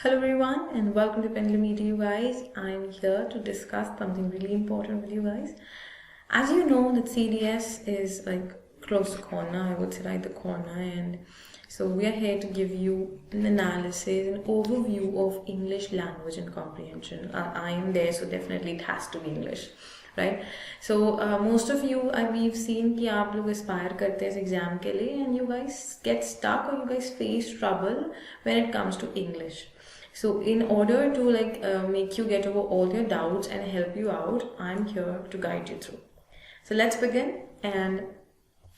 Hello everyone and welcome to Pendulum Media, you guys. I'm here to discuss something really important with you guys. As you know that CDS is like close to corner, I would say right the corner, and so we are here to give you an analysis, an overview of English language and comprehension. I am there, so definitely it has to be English. Right, so most of you we've seen कि आप लोग aspire करते हैं इस exam के लिए and you guys get stuck or you guys face trouble when it comes to English. So in order to make you get over all your doubts and help you out, I'm here to guide you through. So let's begin. And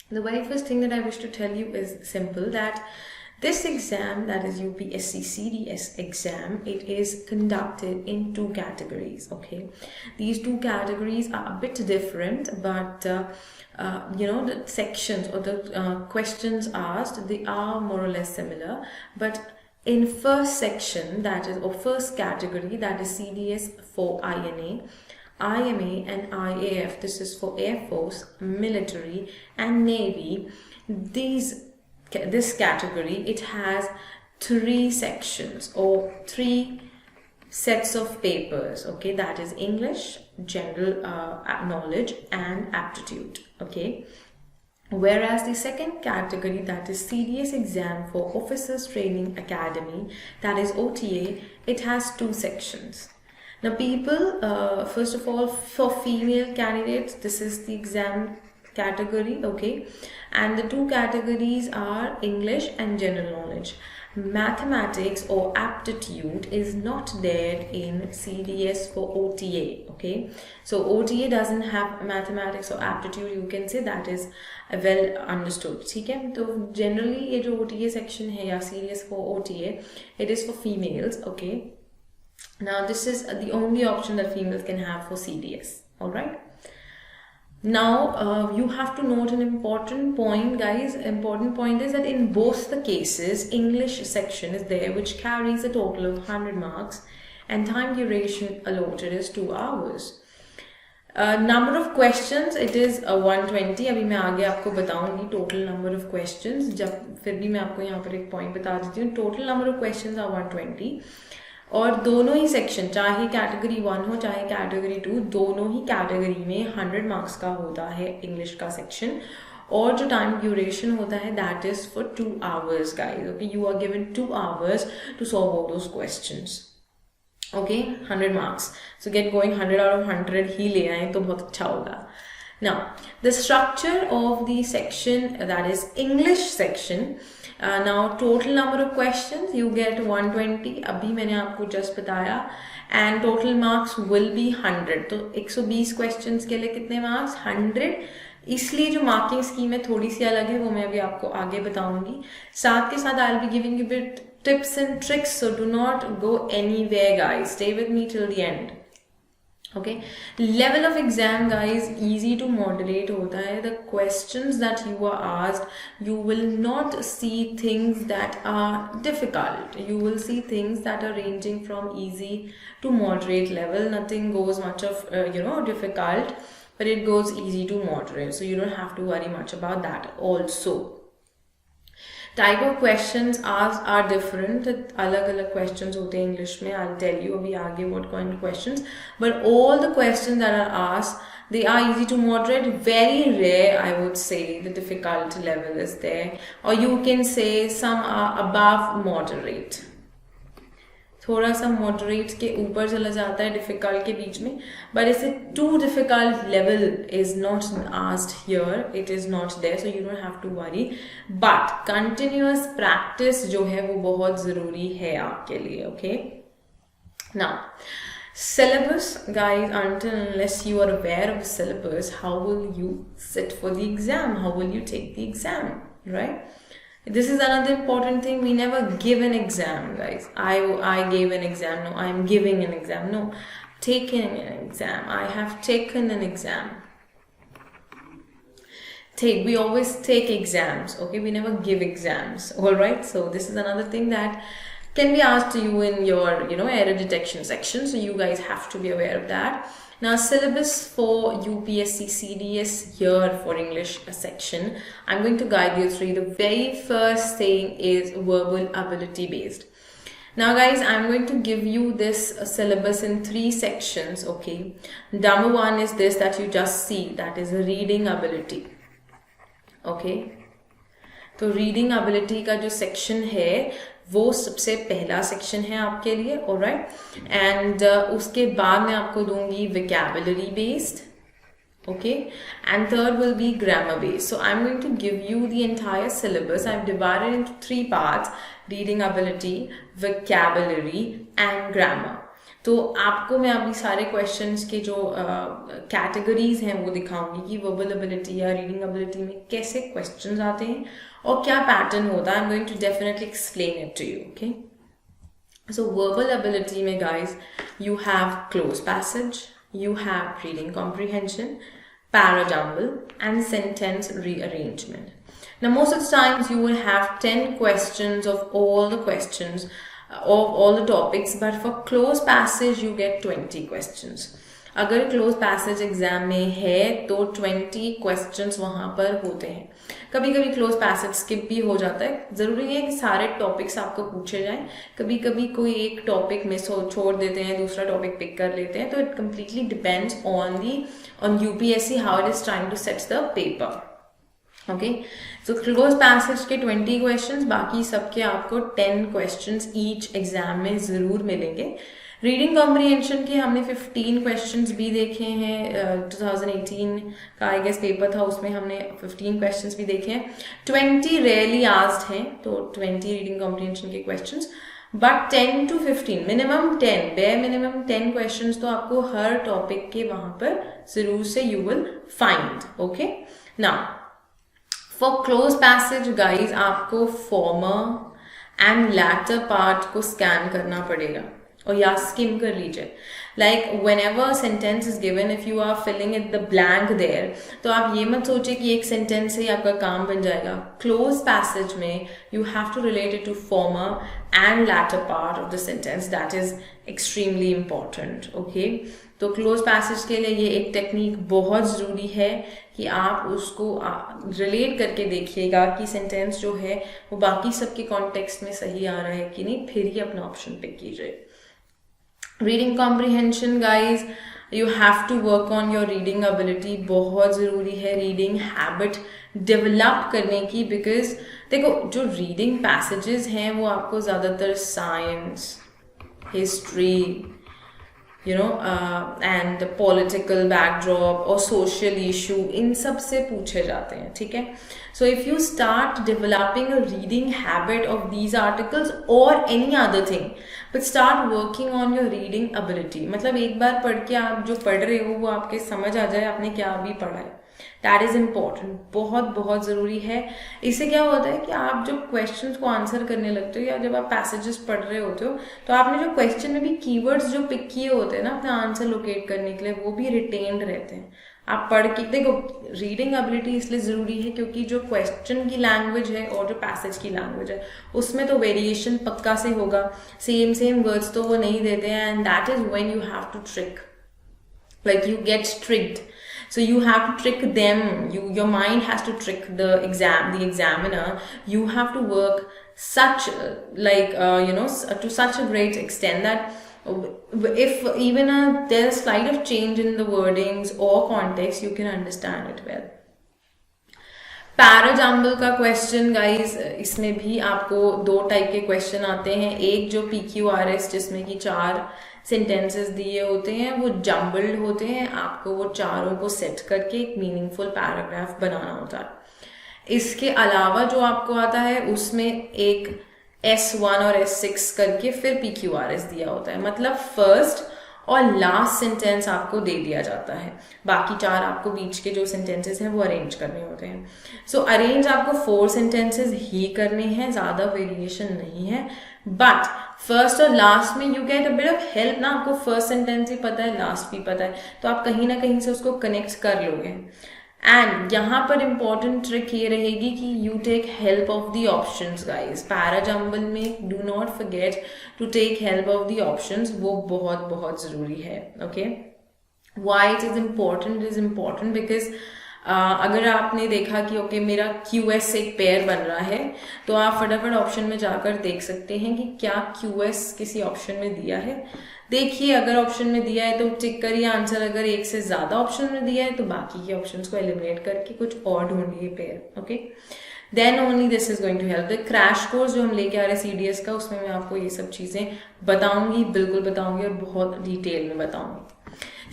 the very first thing that I wish to tell you is simple, that this exam, that is UPSC CDS exam, it is conducted in two categories. Okay, these two categories are a bit different, but the sections or the questions asked, they are more or less similar. But in first section, that is, or first category, that is CDS for INA, IMA and IAF, this is for Air Force, military and Navy. This category, it has three sections or three sets of papers. Okay, that is English, general knowledge and aptitude. Okay, whereas the second category, that is CDS exam for Officers Training Academy, that is OTA, it has two sections. Now people, first of all, for female candidates, this is the exam category. Okay, and the two categories are English and general knowledge. Mathematics or aptitude is not there in CDS for OTA. Okay, so OTA doesn't have mathematics or aptitude, you can say, that is well understood. ठीक है, तो generally ये जो OTA section है या CDS for OTA, it is for females. Okay, now this is the only option that females can have for CDS. All right. Now you have to note an important point, guys. Important point is that in both the cases, English section is there, which carries a total of 100 marks, and time duration allotted is 2 hours. Number of questions, it is 120. अभी मैं आगे आपको बताऊंगी total number of questions. जब फिर भी मैं आपको यहाँ पर एक point बता देती हूँ. Total number of questions are 120. और दोनों ही सेक्शन, चाहे कैटेगरी 1 हो चाहे कैटेगरी 2, दोनों ही कैटेगरी में 100 मार्क्स का होता है इंग्लिश का सेक्शन, और जो टाइम ड्यूरेशन होता है that is for 2 hours guys. Okay, you are given 2 hours to solve all those questions. Okay, 100 marks, so get going, 100 out of 100 ही ले आए तो बहुत अच्छा होगा. Now, the structure of the section, that is English section, now total number of questions you get 120. अभी मैंने आपको just बताया, and total marks will be 100. तो 120 questions के लिए कितने marks? 100. इसलिए जो marking scheme है थोड़ी सी अलग है, वो मैं अभी आपको आगे बताऊंगी. साथ के साथ I'll be giving you bit tips and tricks, so do not go anywhere guys. Stay with me till the end. Okay, level of exam guys, easy to moderate होता है. The questions that you are asked, you will not see things that are difficult. You will see things that are ranging from easy to moderate level. Nothing goes much of difficult, but it goes easy to moderate, so you don't have to worry much about that. Also, type of questions asked are different. अलग-अलग questions होते हैं English में. I'll tell you अभी आगे what kind of questions. But all the questions that are asked, they are easy to moderate. Very rare, I would say, the difficulty level is there. Or you can say some are above moderate. थोड़ा सा moderate के ऊपर चला जाता है difficult के बीच में, but it's a too difficult level is not asked here. It is not there, so you don't have to worry. But continuous practice जो है वो बहुत ज़रूरी है आपके लिए. Okay. Now, syllabus guys, until unless you are aware of the syllabus, how will you sit for the exam? How will you take the exam? Right? This is another important thing. We never give an exam, guys. I gave an exam. No, I am giving an exam. No, taking an exam. I have taken an exam. We always take exams. Okay, we never give exams. All right. So this is another thing that can be asked to you in your error detection section. So you guys have to be aware of that. Now, syllabus for UPSC CDS here for English section, I'm going to guide you through. The very first thing is verbal ability based. Now guys, I'm going to give you this syllabus in 3 sections, okay? Number 1 is this that you just see, that is reading ability, okay? तो reading ability का जो section है वो सबसे पहला section है आपके लिए, ऑलराइट? एंड उसके बाद मैं आपको दूंगी vocabulary based, okay, and third will be grammar based. So I'm going to give you the entire syllabus. I've divided into 3 parts: reading ability, vocabulary and grammar. तो आपको मैं अभी सारे क्वेश्चंस के जो कैटेगरीज हैं वो दिखाऊंगी कि वर्बल एबिलिटी या रीडिंग एबिलिटी में कैसे क्वेश्चंस आते हैं और क्या पैटर्न होता है. I am going to definitely explain it to you, okay? So verbal ability mein guys, you have close passage, you have reading comprehension, parajumble and sentence rearrangement. Now most of the times you will have 10 questions of all the questions of all the topics, but for close passage you get 20 questions. अगर close passage exam में है तो 20 questions वहां पर होते हैं. कभी कभी क्लोज पैसेज स्किप भी हो जाता है. जरूरी नहीं है कि सारे टॉपिक्स आपको पूछे जाएं. कभी कभी कोई एक टॉपिक मिस हो, छोड़ देते हैं, दूसरा टॉपिक पिक कर लेते हैं. तो it completely depends on UPSC how it is trying to set the paper, okay? So cloze passage के 20 क्वेश्चंस, बाकी सबके आपको 10 क्वेश्चंस ईच एग्जाम में जरूर मिलेंगे. रीडिंग कॉम्प्रीहेंशन के हमने 15 क्वेश्चंस भी देखे हैं. 2018 का आई गेस पेपर था, उसमें हमने 15 क्वेश्चंस भी देखे हैं. 20 रेयरली आस्क्ड हैं, तो 20 रीडिंग कॉम्प्रीहेंशन के questions, but 10 to 15 minimum 10 bare minimum 10 questions तो आपको हर टॉपिक के वहां पर जरूर से you will find, okay? Now for cloze passage guys आपको फॉर्मर एंड लैटर पार्ट को स्कैन करना पड़ेगा और या स्किम कर लीजिए. Like whenever sentence is given, if you are filling it the blank there, तो आप ये मत सोचिए कि एक सेंटेंस से ही आपका काम बन जाएगा. क्लोज पैसेज में you have to relate it to former and latter part of the sentence. That is extremely important, okay? तो क्लोज पैसेज के लिए ये एक टेक्निक बहुत ज़रूरी है कि आप उसको रिलेट करके देखिएगा कि सेंटेंस जो है वो बाकी सबके कॉन्टेक्स्ट में सही आ रहा है कि नहीं, फिर ही अपना ऑप्शन पिक कीजिए. Reading comprehension guys, you have to work on your reading ability. बहुत ज़रूरी है रीडिंग हैबिट डेवलप करने की, बिकॉज देखो जो रीडिंग पैसेजेस हैं वो आपको ज़्यादातर science, history, you know, and political backdrop और social issue, इन सब से पूछे जाते हैं, ठीक है? So if you start developing a reading habit of these articles or any other thing, but start working on your reading ability. मतलब एक बार पढ़ के आप जो पढ़ रहे हो वो आपके समझ आ जाए आपने क्या अभी पढ़ा है. दैट इज इम्पॉर्टेंट, बहुत बहुत ज़रूरी है. इससे क्या होता है कि आप जब क्वेश्चंस को आंसर करने लगते हो या जब आप पैसेजेस पढ़ रहे होते हो तो आपने जो क्वेश्चन में भी कीवर्ड्स जो पिक किए होते हैं ना अपना आंसर लोकेट करने के लिए, वो भी रिटेन्ड रहते हैं. आप पढ़ के देखो, रीडिंग एबिलिटी इसलिए ज़रूरी है क्योंकि जो क्वेश्चन की लैंग्वेज है और जो पैसेज की लैंग्वेज है उसमें तो वेरिएशन पक्का से होगा. सेम वर्ड्स तो वो नहीं देते हैं, and that is when you have to trick, like you get tricked. So you have to trick them. Your mind has to trick the examiner. You have to work such to such a great extent that if even there's a slight of change in the wordings or context, you can understand it well. Parajumble का question guys, इसमें भी आपको 2 type के question आते हैं. एक जो PQRS जिसमें कि 4 सेंटेंसेस दिए होते हैं, वो जम्बल्ड होते हैं. आपको वो चारों को सेट करके एक मीनिंगफुल पैराग्राफ बनाना होता है. इसके अलावा जो आपको आता है उसमें एक S1 और S6 करके फिर PQRS दिया होता है. मतलब फर्स्ट और लास्ट सेंटेंस आपको दे दिया जाता है, बाकी 4 आपको बीच के जो सेंटेंसेस हैं वो अरेंज करने होते हैं. सो अरेंज आपको 4 सेंटेंसेस ही करने हैं, ज़्यादा वेरिएशन नहीं है. बट फर्स्ट और लास्ट में you get a bit of help ना. आपको फर्स्ट सेंटेंस भी पता है, लास्ट भी पता है, तो आप कहीं ना कहीं से उसको कनेक्ट कर लोगे. एंड यहाँ पर इंपॉर्टेंट ट्रिक ये रहेगी कि you take help of the options guys. Parajumble में do not forget to take help of the options, वो बहुत बहुत ज़रूरी है, okay? Why it is important? It is important because अगर आपने देखा कि ओके मेरा QS एक पेयर बन रहा है, तो आप फटाफट ऑप्शन में जाकर देख सकते हैं कि क्या QS किसी ऑप्शन में दिया है। देखिए अगर ऑप्शन में दिया है तो टिक करिए आंसर, अगर एक से ज्यादा ऑप्शन में दिया है तो बाकी के ऑप्शंस को एलिमिनेट करके कुछ और ढूंढिए pair. Okay, then only this is going to help. The crash course जो हम लेके आ रहे हैं CDS का, उसमें मैं आपको ये सब चीजें बताऊंगी, बिल्कुल बताऊंगी और बहुत डिटेल में बताऊंगी।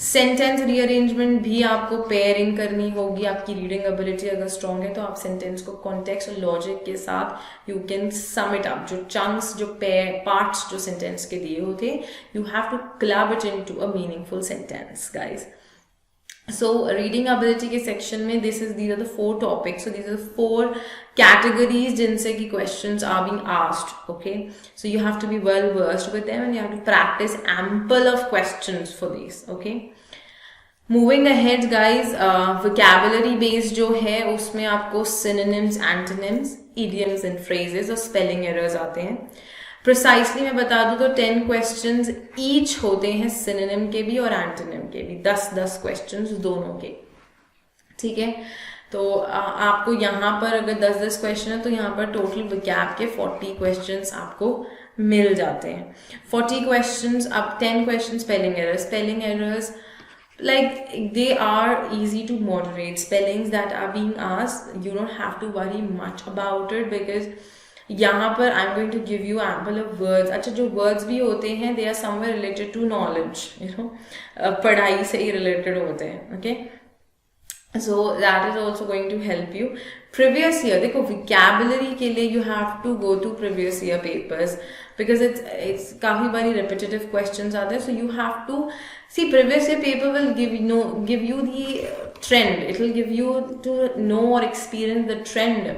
सेंटेंस रीअरेंजमेंट भी आपको पेयरिंग करनी होगी। आपकी रीडिंग एबिलिटी अगर स्ट्रॉन्ग है तो आप सेंटेंस को कॉन्टेक्स्ट और लॉजिक के साथ you can sum it up. जो चंक्स, जो पार्ट्स जो सेंटेंस के दिए होते, you have to club it into a meaningful sentence guys. So reading ability के section में these are the 4 topics. So these are the 4 categories जिनसे की questions are being asked. Okay, so you have to be well versed with them and you have to practice ample of questions for these. Okay, moving ahead guys, vocabulary based जो है उसमें आपको synonyms, antonyms, idioms and phrases और spelling errors आते हैं। Precisely मैं बता दूं तो 10 क्वेश्चंस ईच होते हैं, सिनोनिम के भी और एंटोनिम के भी, 10-10 क्वेश्चंस दोनों के। ठीक है, तो आपको यहाँ पर अगर 10-10 क्वेश्चन है तो यहाँ पर टोटल वोकैब के 40 क्वेश्चंस आपको मिल जाते हैं। 40 क्वेश्चंस, अब 10 question spelling errors like they are easy to moderate. Spellings that are being asked, you don't have to worry much about it because यहाँ पर I am going to give you ample of words. अच्छा, जो words भी होते हैं they are somewhere related to knowledge, you know, पढ़ाई से ही रिलेटेड होते हैं। Okay, so that is also going to help you. Previous year, देखो विकैबुलरी के लिए you have to go to previous year papers because it's काफी बारी रिपीटेटिव क्वेश्चंस आते हैं। So you have to see previous year paper will give you the trend, it will give you to know or experience the trend,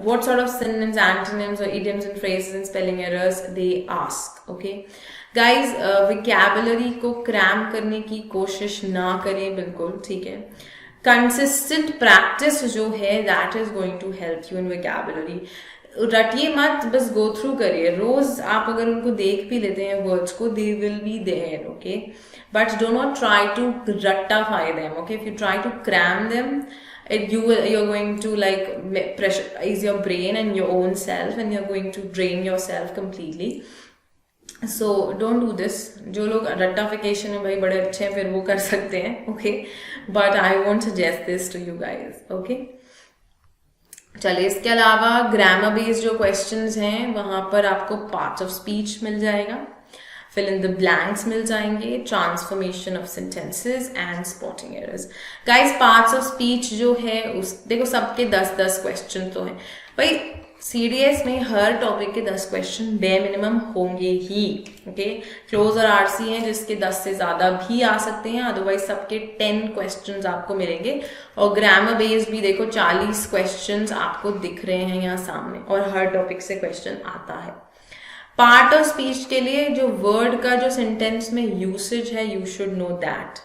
what sort of synonyms, antonyms or idioms and phrases and spelling errors they ask. Okay guys, vocabulary को cram करने की कोशिश ना करें बिल्कुल, ठीक है। consistent practice जो है that is going to help you in vocabulary। रटिए मत, बस go through करिए। रोज आप अगर उनको देख भी लेते हैं वर्ड्स को, they will be there, okay, but do not try to ratify them. Okay, if you try to cram them, you're going to like pressurize your brain and your own self and you're going to drain yourself completely. So don't do this. जो लोग रट्टाफिकेशन में भाई बड़े अच्छे हैं फिर वो कर सकते हैं, okay, but I won't suggest this to you guys. Okay, चलिए, इसके अलावा ग्रामर बेस्ड जो क्वेश्चंस हैं वहां पर आपको पार्ट्स ऑफ स्पीच मिल जाएगा, fill in the blanks मिल जाएंगे, transformation of sentences and spotting errors. Guys, parts of speech जो है उस देखो सबके 10-10 क्वेश्चन तो हैं भाई। CDS में हर टॉपिक के 10 क्वेश्चन बे मिनिमम होंगे ही। ओके, क्लोज और RC हैं जिसके 10 से ज्यादा भी आ सकते हैं, अदरवाइज सबके 10 क्वेश्चंस आपको मिलेंगे। और ग्रामर बेस्ड भी देखो 40 क्वेश्चंस आपको दिख रहे हैं यहाँ सामने और हर टॉपिक से क्वेश्चन आता है। पार्ट ऑफ स्पीच के लिए जो वर्ड का जो सेंटेंस में यूसेज है, यू शुड नो दैट।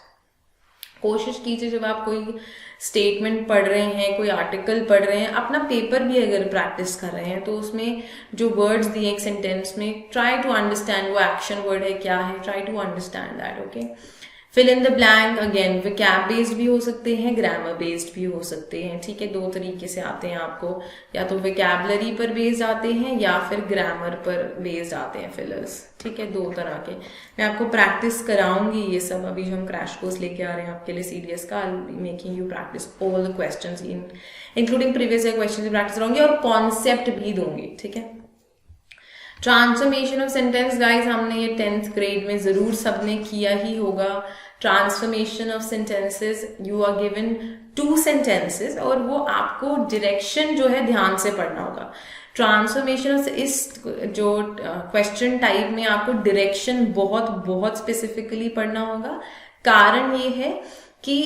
कोशिश कीजिए जब आप कोई स्टेटमेंट पढ़ रहे हैं, कोई आर्टिकल पढ़ रहे हैं, अपना पेपर भी अगर प्रैक्टिस कर रहे हैं तो उसमें जो वर्ड्स दिए एक सेंटेंस में, ट्राई टू अंडरस्टैंड वो एक्शन वर्ड है क्या है, try to understand that. Okay, fill in the blank again vocab based भी हो सकते हैं, ग्रामर बेस्ड भी हो सकते हैं। ठीक है, 2 तरीके से आते हैं आपको, या तो vocabulary पर बेस्ड आते हैं या फिर ग्रामर पर बेस्ड आते हैं फिलर्स। ठीक है, 2 तरह के। मैं आपको प्रैक्टिस कराऊंगी ये सब, अभी जो हम क्रैश कोर्स लेके आ रहे हैं आपके लिए CDS का, I will be making you practice all the questions including previous year questions भी प्रैक्टिस कराऊंगी और कॉन्सेप्ट भी दूंगी। ठीक है, ट्रांसफॉर्मेशन ऑफ सेंटेंस गाइस, हमने ये 10th ग्रेड में जरूर सबने किया ही होगा। Transformation of sentences, you are given 2 sentences और वो आपको डायरेक्शन जो है ध्यान से पढ़ना होगा। ट्रांसफॉर्मेशन इस जो क्वेश्चन टाइप में आपको डायरेक्शन बहुत बहुत स्पेसिफिकली पढ़ना होगा। कारण ये है कि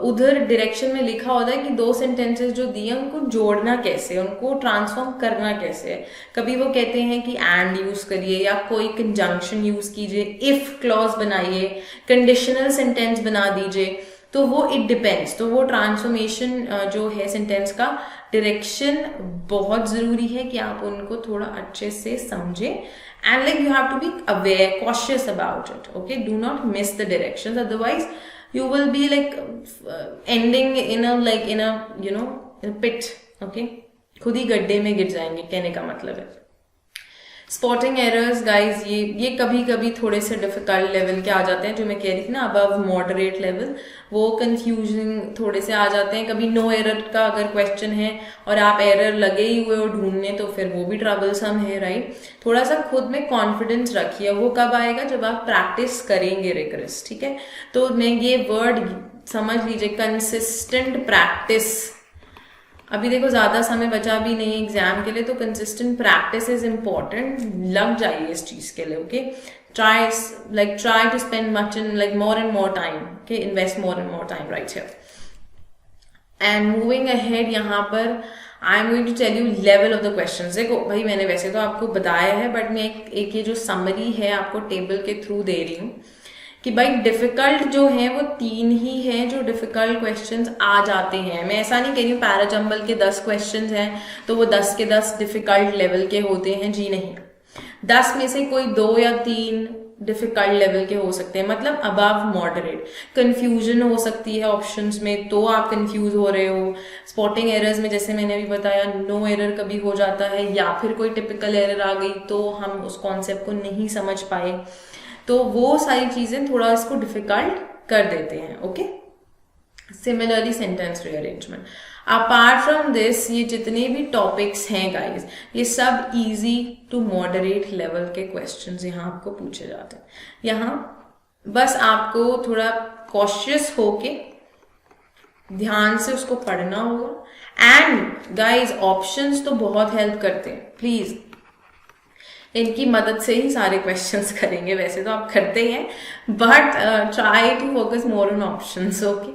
उधर डायरेक्शन में लिखा होता है कि 2 सेंटेंसेस जो दिए उनको जोड़ना कैसे, उनको ट्रांसफॉर्म करना कैसे। कभी वो कहते हैं कि एंड यूज करिए या कोई कंजंक्शन यूज कीजिए, इफ क्लॉज बनाइए, कंडीशनल सेंटेंस बना दीजिए, तो वो इट डिपेंड्स। तो वो ट्रांसफॉर्मेशन जो है सेंटेंस का डायरेक्शन बहुत जरूरी है कि आप उनको थोड़ा अच्छे से समझे and like you have to be aware, cautious about it. Okay, do not miss the directions, otherwise you will be like ending in a pit. Okay, खुद ही गड्ढे में गिर जाएंगे, कहने का मतलब है. स्पॉटिंग एरर्स गाइज, ये कभी कभी थोड़े से डिफिकल्ट लेवल के आ जाते हैं, जो मैं कह रही थी ना अबव मॉडरेट लेवल, वो कंफ्यूजन थोड़े से आ जाते हैं. कभी नो एरर का अगर क्वेश्चन है और आप एरर लगे ही हुए हो ढूंढने, तो फिर वो भी ट्रबलसम है, राइट. थोड़ा सा खुद में कॉन्फिडेंस रखिए. वो कब आएगा? जब आप प्रैक्टिस करेंगे रिगरस. ठीक है, तो मैं ये वर्ड समझ लीजिए, कंसिस्टेंट प्रैक्टिस. अभी देखो ज्यादा समय बचा भी नहीं एग्जाम के लिए, तो कंसिस्टेंट प्रैक्टिस इज इम्पोर्टेंट. लग जाइए इस चीज के लिए. Okay, try to spend much in like more and more time. Okay, invest more and more time right here. And moving ahead, यहाँ पर I am going to tell you level of the questions. देखो भाई, मैंने वैसे तो आपको बताया है, बट मैं एक ये जो समरी है आपको टेबल के थ्रू दे रही हूँ कि भाई डिफिकल्ट जो है वो 3 ही हैं जो डिफिकल्ट क्वेश्चंस आ जाते हैं. मैं ऐसा नहीं कह रही हूँ पैराजंबल के 10 क्वेश्चंस हैं तो वो 10 के 10 डिफिकल्ट लेवल के होते हैं. जी नहीं, 10 में से कोई 2 या 3 डिफिकल्ट लेवल के हो सकते हैं, मतलब अबव मॉडरेट. कंफ्यूजन हो सकती है ऑप्शंस में, तो आप कंफ्यूज हो रहे हो. स्पॉटिंग एरर्स में जैसे मैंने अभी बताया, नो एरर कभी हो जाता है, या फिर कोई टिपिकल एरर आ गई तो हम उस कॉन्सेप्ट को नहीं समझ पाए, तो वो सारी चीजें थोड़ा इसको डिफिकल्ट कर देते हैं. Okay, similarly sentence rearrangement. Apart from this, ये जितने भी टॉपिक्स हैं गाइस, ये सब इजी टू मॉडरेट लेवल के क्वेश्चंस यहाँ आपको पूछे जाते हैं. यहाँ बस आपको थोड़ा कॉशियस होके ध्यान से उसको पढ़ना होगा. एंड गाइस, ऑप्शंस तो बहुत हेल्प करते हैं. प्लीज इनकी मदद से ही सारे क्वेश्चंस करेंगे. वैसे तो आप करते हैं, but try to focus more on options. Okay,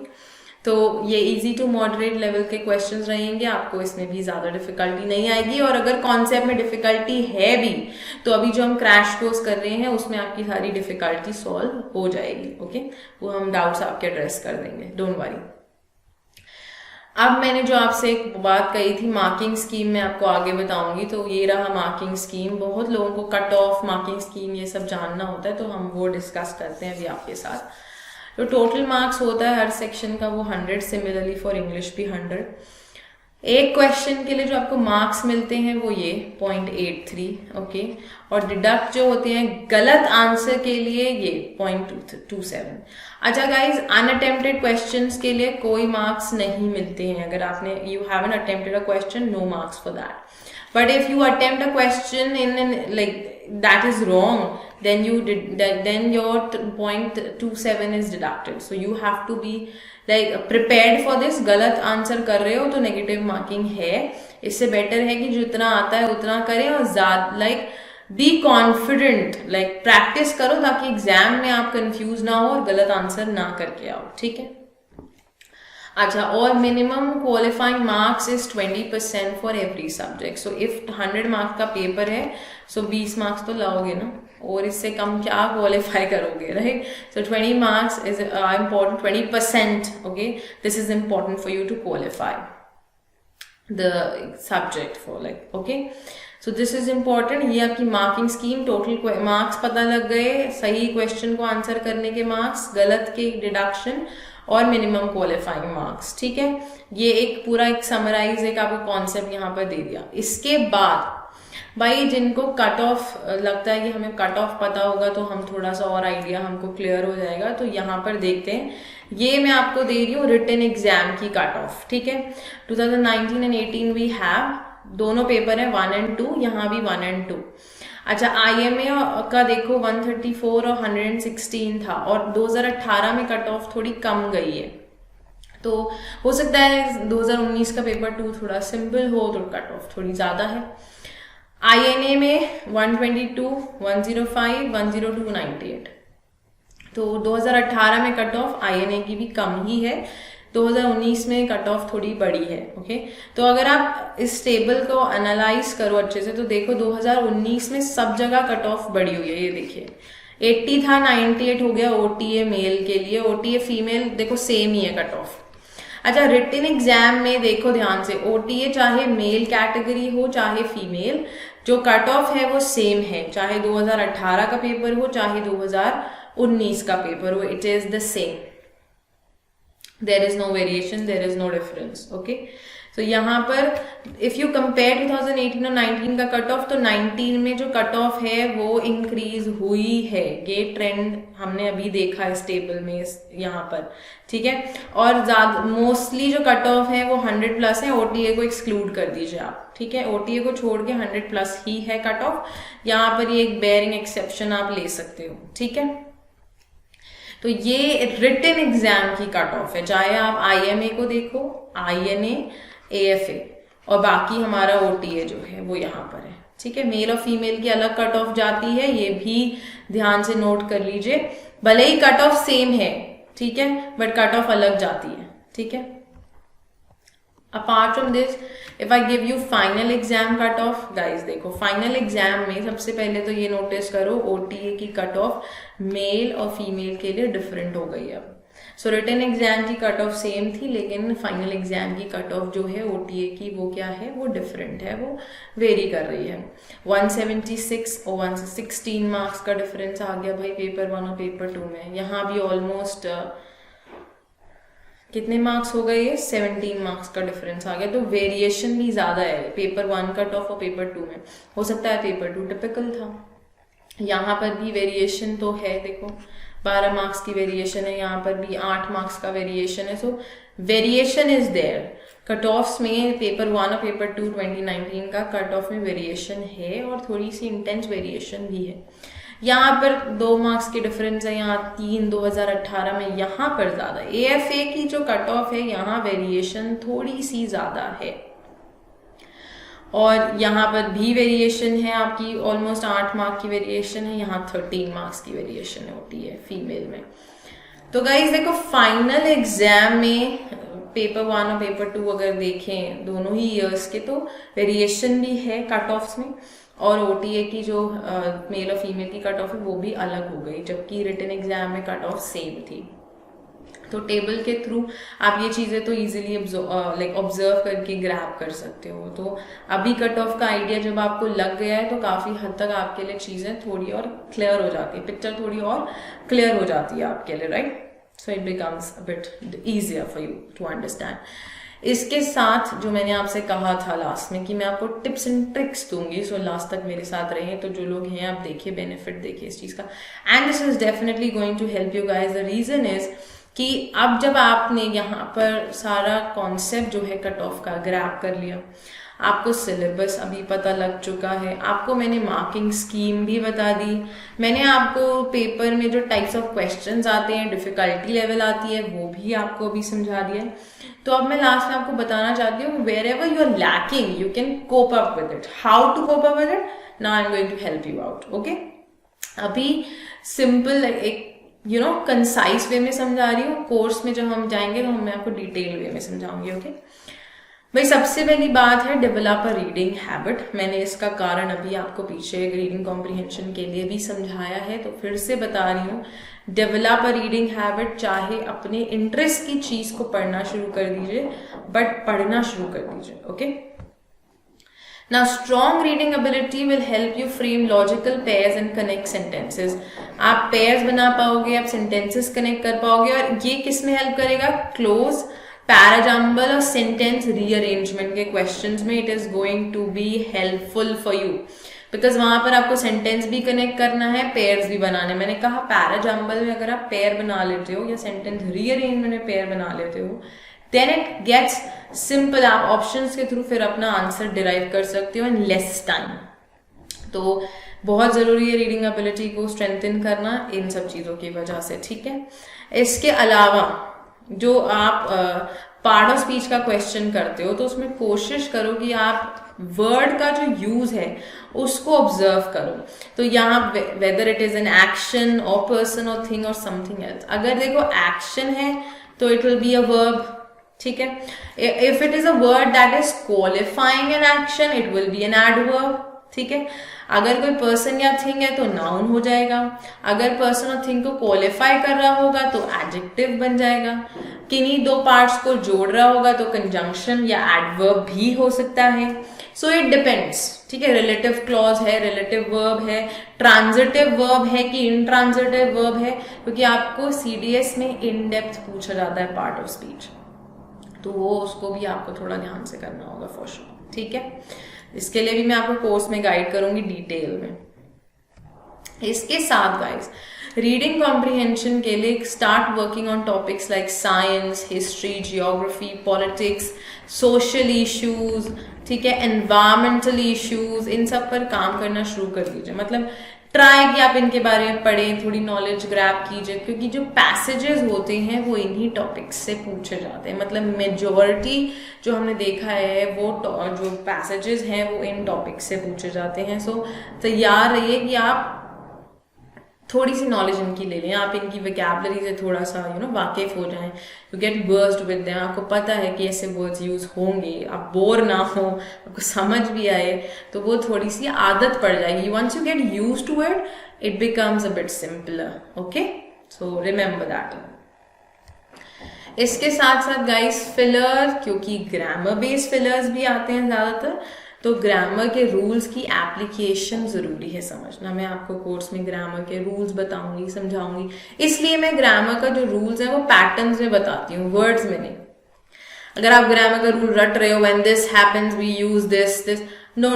तो ये इजी टू मॉडरेट लेवल के क्वेश्चंस रहेंगे. आपको इसमें भी ज्यादा डिफिकल्टी नहीं आएगी. और अगर कॉन्सेप्ट में डिफिकल्टी है भी, तो अभी जो हम क्रैश कोर्स कर रहे हैं उसमें आपकी सारी डिफिकल्टी सॉल्व हो जाएगी. ओके, वो हम डाउट्स आपके एड्रेस कर देंगे, डोंट वरी. अब मैंने जो आपसे एक बात कही थी, मार्किंग स्कीम मैं आपको आगे बताऊंगी. तो ये रहा मार्किंग स्कीम. बहुत लोगों को कट ऑफ, मार्किंग स्कीम ये सब जानना होता है, तो हम वो डिस्कस करते हैं अभी आपके साथ. तो टोटल मार्क्स होता है हर सेक्शन का वो 100. सिमिलरली फॉर इंग्लिश भी 100. एक क्वेश्चन के लिए जो आपको मार्क्स मिलते हैं वो ये 0.83. ओके, और डिडक्ट जो होते हैं गलत आंसर के लिए ये 0.27. अच्छा गाइज, अनअटेम्प्टेड क्वेश्चंस के लिए कोई मार्क्स नहीं मिलते हैं. अगर आपने you haven't attempted a question, no marks for that. But if you attempt a question in like that is wrong, then then your 0.27 is deducted. So you have to be like prepared for this. गलत answer कर रहे हो तो negative marking है. इससे better है कि जितना आता है उतना करें, और ज्यादा like be confident, like practice करो ताकि एग्जाम में आप कंफ्यूज ना हो और गलत आंसर ना करके आओ. ठीक है. अच्छा, और minimum qualifying marks is 20% for every subject. So if 100 marks का पेपर है, सो 20 मार्क्स तो लाओगे ना, और इससे कम क्या क्वालिफाई करोगे, right. So 20 marks is important, 20%. Okay, this is important for you to qualify the subject for like. Okay, so this is important. ये आपकी मार्किंग स्कीम. टोटल मार्क्स पता लग गए, सही क्वेश्चन को आंसर करने के मार्क्स, गलत के डिडक्शन, और मिनिमम क्वालिफाइंग मार्क्स. ठीक है, ये एक पूरा एक समराइज एक आपको कॉन्सेप्ट यहाँ पर दे दिया. इसके बाद भाई जिनको कट ऑफ लगता है कि हमें कट ऑफ पता होगा तो हम थोड़ा सा और आइडिया हमको क्लियर हो जाएगा, तो यहाँ पर देखते हैं. ये मैं आपको दे रही हूँ रिटन एग्जाम की कट ऑफ. ठीक है, 2019 एंड 18 वी हैव दोनों पेपर है 1 and 2, यहाँ भी 1 and 2. अच्छा, IMA का देखो 134 और 116 था, और 2018 में कट ऑफ थोड़ी कम गई है. तो हो सकता है 2019 का पेपर 2 थोड़ा सिंपल हो तो कट ऑफ थोड़ी ज्यादा है. INA में 122, 105, 102, 98. तो 2018 में कट ऑफ INA की भी कम ही है. 2019 में कट ऑफ थोड़ी बड़ी है. ओके, तो अगर आप इस टेबल को एनालाइज करो अच्छे से तो देखो 2019 में सब जगह कट ऑफ बड़ी हुई है. ये देखिए 80 था, 98 हो गया OTA मेल के लिए. OTA फीमेल देखो सेम ही है कट ऑफ. अच्छा, रिटन एग्जाम में देखो ध्यान से, OTA चाहे मेल कैटेगरी हो चाहे फीमेल, जो कट ऑफ है वो सेम है. चाहे 2018 का पेपर हो चाहे 2019 का पेपर हो, it is the same. There is no variation, there is no difference. Okay, तो यहाँ पर इफ यू कंपेयर 2018 और 19 का कट ऑफ, तो 19 में जो कट ऑफ है वो इंक्रीज हुई है. ये ट्रेंड हमने अभी देखा इस टेबल में, यहाँ पर. ठीक है, और ज्यादा मोस्टली जो कट ऑफ है वो 100 प्लस है. ओटीए को एक्सक्लूड कर दीजिए आप. ठीक है, ओटीए को छोड़ के 100 प्लस ही है कट ऑफ. यहाँ पर ये एक बेयरिंग एक्सेप्शन आप ले सकते हो. ठीक है, तो ये रिटन एग्जाम की कट ऑफ है, चाहे आप आईएमए को देखो, आईएनए, एएफए, और बाकी हमारा ओटीए जो है वो यहाँ पर है. ठीक है, मेल और फीमेल की अलग कट ऑफ जाती है, ये भी ध्यान से नोट कर लीजिए. भले ही कट ऑफ सेम है, ठीक है, बट कट ऑफ अलग जाती है. ठीक है, apart from this, if I give you final exam cut off, guys देखो फाइनल एग्जाम में सबसे पहले तो ये नोटिस करो ओटीए की कट ऑफ मेल और फीमेल के लिए डिफरेंट हो गई है अब. सो रिटन एग्जाम की कट ऑफ सेम थी, लेकिन फाइनल एग्जाम की कट ऑफ जो है ओटीए की वो क्या है, वो डिफरेंट है, वो वेरी कर रही है. 176 और 116 मार्क्स का डिफरेंस आ गया भाई पेपर 1 और पेपर 2 में. यहाँ भी ऑलमोस्ट कितने मार्क्स हो गए, 17 मार्क्स का डिफरेंस आ गया. तो वेरिएशन भी ज्यादा है पेपर 1 कट ऑफ और पेपर 2 में. हो सकता है पेपर 2 टिपिकल था, यहाँ पर भी वेरिएशन तो है. देखो 12 मार्क्स की वेरिएशन है, यहाँ पर भी 8 मार्क्स का वेरिएशन है. So variation is there. Cut offs में पेपर 1 और पेपर 2 2019 का कट ऑफ में वेरिएशन है, और थोड़ी सी इंटेंस वेरिएशन भी है. यहाँ पर 2 मार्क्स की डिफरेंस है, यहाँ 3 2018 में, यहाँ पर ज्यादा. एएफए की जो कट ऑफ है यहाँ वेरिएशन थोड़ी सी ज्यादा है, और यहाँ पर भी वेरिएशन है आपकी ऑलमोस्ट 8 मार्क की वेरिएशन है. यहाँ 13 मार्क्स की वेरिएशन होती है फीमेल में. तो गाइज देखो फाइनल एग्जाम में पेपर 1 और पेपर 2 अगर देखें दोनों ही ईयर्स के, तो वेरिएशन भी है कट ऑफ्स में, और ओटीए की जो मेल और फीमेल की कट ऑफ है वो भी अलग हो गई, जबकि रिटन एग्जाम में कट ऑफ सेम थी. तो टेबल के थ्रू आप ये चीज़ें तो इजीली ऑब्जर्व करके ग्रैब कर सकते हो. तो अभी कट ऑफ का आइडिया जब आपको लग गया है तो काफ़ी हद तक आपके लिए चीज़ें थोड़ी और क्लियर हो जाती है, पिक्चर थोड़ी और क्लियर हो जाती है आपके लिए, right. So it becomes a bit easier for you to understand. इसके साथ जो मैंने आपसे कहा था लास्ट में कि मैं आपको टिप्स एंड ट्रिक्स दूंगी, सो लास्ट तक मेरे साथ रहे. तो जो लोग हैं आप देखिए, बेनिफिट देखिए इस चीज़ का, and this is definitely going to help you guys. The reason is कि अब जब आपने यहाँ पर सारा कॉन्सेप्ट जो है कट ऑफ का ग्रैब कर लिया, आपको सिलेबस अभी पता लग चुका है, आपको मैंने मार्किंग स्कीम भी बता दी, मैंने आपको पेपर में जो टाइप्स ऑफ क्वेश्चंस आते हैं, डिफिकल्टी लेवल आती है, वो भी आपको अभी समझा दिया है. तो अब मैं लास्ट में आपको बताना चाहती हूँ, wherever you are lacking you can cope up with it. How to cope up with it, now I am going to help you out. Okay, अभी सिंपल एक कंसाइज वे में समझा रही हूँ. कोर्स में जब हम जाएंगे तो मैं आपको डिटेल वे में समझाऊंगी. ओके भाई, सबसे पहली बात है डेवलप अ रीडिंग हैबिट. मैंने इसका कारण अभी आपको पीछे रीडिंग कॉम्प्रिहेंशन के लिए भी समझाया है, तो फिर से बता रही हूँ. डेवलप अ रीडिंग हैबिट, चाहे अपने इंटरेस्ट की चीज को पढ़ना शुरू कर दीजिए, बट पढ़ना शुरू कर दीजिए. Okay, Now, strong reading ability will help you frame logical pairs and connect sentences. आप pairs बना पाओगे, आप sentences connect कर पाओगे, और ये किस में help करेगा? Close, parajumble और sentence rearrangement के questions में it is going to be helpful for you. Because वहां पर आपको sentence भी connect करना है, pairs भी बनाने. मैंने कहा parajumble में अगर आप pair बना लेते हो, या sentence rearrangement में pair बना लेते हो, then it gets simple. आप ऑप्शंस के थ्रू फिर अपना आंसर डिराइव कर सकते हो इन लेस टाइम. तो बहुत जरूरी है रीडिंग एबिलिटी को स्ट्रेंथन करना इन सब चीजों की वजह से. ठीक है, इसके अलावा जो आप पार्ट ऑफ स्पीच का क्वेश्चन करते हो, तो उसमें कोशिश करो कि आप वर्ड का जो यूज है उसको ऑब्जर्व करो. तो यहाँ whether it is an action और पर्सन और थिंग और समथिंग एल्स. अगर देखो एक्शन है तो it will be a verb. ठीक है, if it is a word that is qualifying an action, it will be an adverb. ठीक है, अगर कोई पर्सन या थिंग है तो नाउन हो जाएगा. अगर पर्सन और थिंग को क्वालिफाई कर रहा होगा तो एडजेक्टिव बन जाएगा. किन्हीं दो पार्ट्स को जोड़ रहा होगा तो कंजंक्शन या एडवर्ब भी हो सकता है. So it depends. ठीक है, रिलेटिव क्लॉज है, रिलेटिव वर्ब है, ट्रांजिटिव वर्ब है कि इंट्रांजिटिव वर्ब है, क्योंकि आपको सीडीएस में इन डेप्थ पूछा जाता है पार्ट ऑफ स्पीच, तो वो उसको भी आपको थोड़ा ध्यान से करना होगा फॉर श्योर. ठीक है, इसके लिए भी मैं आपको कोर्स में गाइड करूंगी डिटेल में. इसके साथ गाइस रीडिंग कॉम्प्रिहेंशन के लिए start working on topics like science, history, geography, politics, social issues, ठीक है, एनवायरमेंटल इश्यूज, इन सब पर काम करना शुरू कर दीजिए. मतलब ट्राई कि आप इनके बारे में पढ़ें, थोड़ी नॉलेज ग्रैब कीजिए, क्योंकि जो पैसेजेस होते हैं वो इन्हीं टॉपिक्स से पूछे जाते हैं. मतलब मेजॉरिटी जो हमने देखा है वो जो पैसेजेस हैं वो इन टॉपिक्स से पूछे जाते हैं. सो तैयार रहिए कि आप थोड़ी सी नॉलेज इनकी ले लें, आप इनकी वोकैबुलरी से थोड़ा सा वाकिफ हो जाएं, you get burst with them. आपको पता है कि ऐसे वर्ड्स यूज होंगे, आप बोर ना हो, आपको समझ भी आए, तो वो थोड़ी सी आदत पड़ जाएगी. Once you get used to it, it becomes a bit simpler. Okay, so remember that. इसके साथ साथ गाइस फिलर, क्योंकि ग्रामर बेस्ड फिलर्स भी आते हैं ज्यादातर, तो ग्रामर के रूल्स की एप्लीकेशन जरूरी है समझना. मैं आपको कोर्स में ग्रामर के रूल्स बताऊंगी, समझाऊंगी, इसलिए मैं ग्रामर का जो रूल्स है वो पैटर्न्स में बताती हूँ, वर्ड्स में नहीं. अगर आप ग्रामर का रूल रट रहे हो, when this happens we use this, no,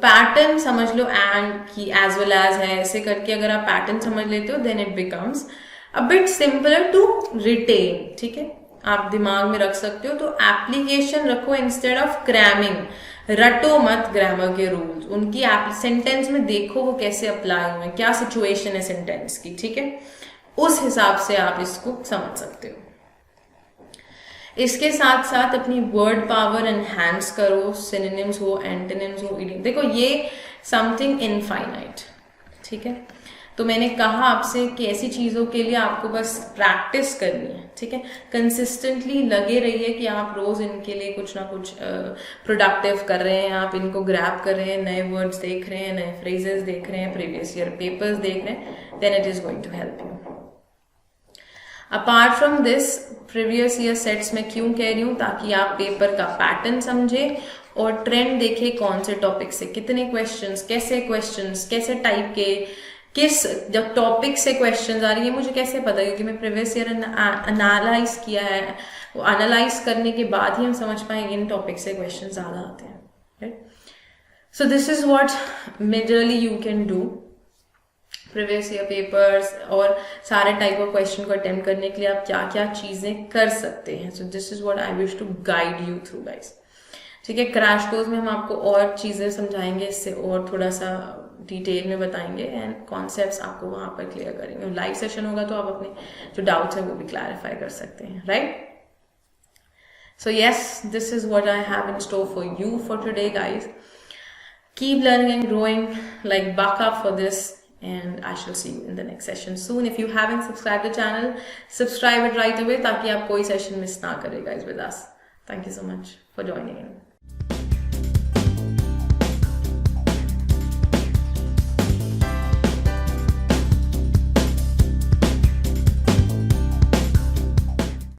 pattern समझ लो, एंड की एज वेल एज है, ऐसे करके अगर आप पैटर्न समझ लेते हो then it becomes a bit simpler to retain. ठीक है, आप दिमाग में रख सकते हो, तो एप्लीकेशन रखो इंस्टेड ऑफ क्रैमिंग. रटो मत ग्रामर के रूल्स, उनकी सेंटेंस में देखो वो कैसे अप्लाई हुए, क्या सिचुएशन है सेंटेंस की. ठीक है, उस हिसाब से आप इसको समझ सकते हो. इसके साथ साथ अपनी वर्ड पावर एनहांस करो, सिनोनिम्स हो, एंटोनिम्स हो, इडियम. देखो ये समथिंग इनफाइनाइट. ठीक है, तो मैंने कहा आपसे कि ऐसी चीजों के लिए आपको बस प्रैक्टिस करनी है. ठीक है, कंसिस्टेंटली लगे रहिए कि आप रोज इनके लिए कुछ ना कुछ प्रोडक्टिव कर रहे हैं, आप इनको ग्रैब कर रहे हैं, नए वर्ड्स देख रहे हैं, नए फ्रेजेस देख रहे हैं, प्रीवियस ईयर पेपर्स देख रहे हैं, then it is going to help you. Apart from this previous year sets में क्यों कह रही हूँ, ताकि आप पेपर का पैटर्न समझे और ट्रेंड देखे, कौन से टॉपिक से कितने क्वेश्चंस, कैसे टाइप के, किस जब टॉपिक से क्वेश्चंस आ रही है, मुझे कैसे पता, क्योंकि मैं प्रीवियस ईयर एनालाइज किया है. वो एनालाइज करने के बाद ही हम समझ पाएंगे इन टॉपिक से क्वेश्चन ज्यादा आते हैं. Right, so this is what majorly you can do. Previous year papers और सारे टाइप ऑफ क्वेश्चन को अटेम्प्ट करने के लिए आप क्या क्या चीजें कर सकते हैं. So this is what I wish to guide you through guys. ठीक है, क्रैश कोर्स में हम आपको और चीजें समझाएंगे, इससे और थोड़ा सा डिटेल में बताएंगे एंड कॉन्सेप्ट्स आपको वहां पर क्लियर करेंगे. लाइव सेशन होगा तो आप अपने जो डाउट्स है वो भी क्लैरिफाई कर सकते हैं. Right, so yes, this is what I have in store for you for today guys. Keep learning and growing like buck up for this, and I shall see you in the next session soon. If you haven't subscribed the channel, subscribe it right away ताकि आप कोई session miss ना करें guys with us. Thank you so much for joining in.